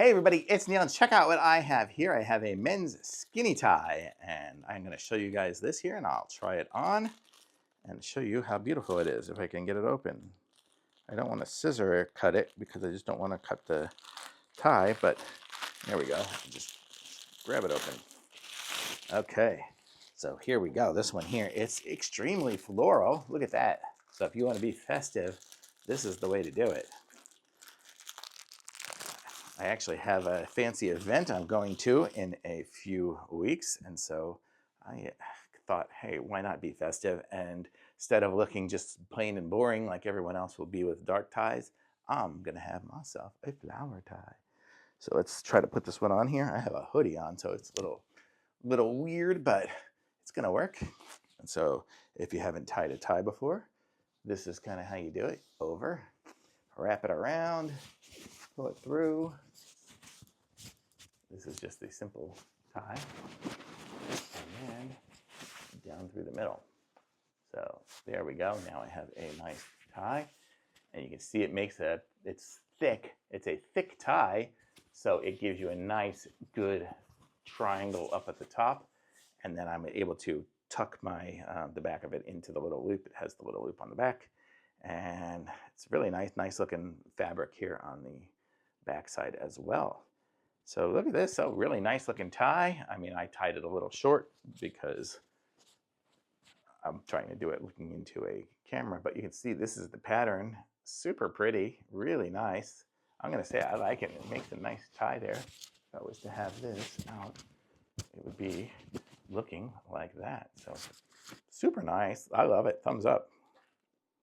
Hey everybody, it's Neil, and check out what I have here. I have a men's skinny tie, and I'm going to show you guys this here, and I'll try it on and show you how beautiful it is if I can get it open. I don't want to scissor cut it because I just don't want to cut the tie, but there we go. Just grab it open. Okay, so here we go. This one here, it's extremely floral. Look at that. So if you want to be festive, this is the way to do it. I actually have a fancy event I'm going to in a few weeks, and so I thought, hey, why not be festive? And instead of looking just plain and boring like everyone else will be with dark ties, I'm gonna have myself a flower tie. So let's try to put this one on here. I have a hoodie on, so it's a little weird, but it's gonna work. And so if you haven't tied a tie before, this is kind of how you do it. Over, wrap it around, pull it through. This is just a simple tie, and then down through the middle. So there we go. Now I have a nice tie, and you can see it makes it's thick. It's a thick tie, so it gives you a nice, good triangle up at the top, and then I'm able to tuck my the back of it into the little loop. It has the little loop on the back, and it's really nice looking fabric here on the back side as well. So look at this, so really nice looking tie. I mean, I tied it a little short because I'm trying to do it looking into a camera, but you can see this is the pattern. Super pretty, really nice. I'm gonna say I like it. It makes a nice tie there. If I was to have this out, it would be looking like that. So super nice. I love it. Thumbs up.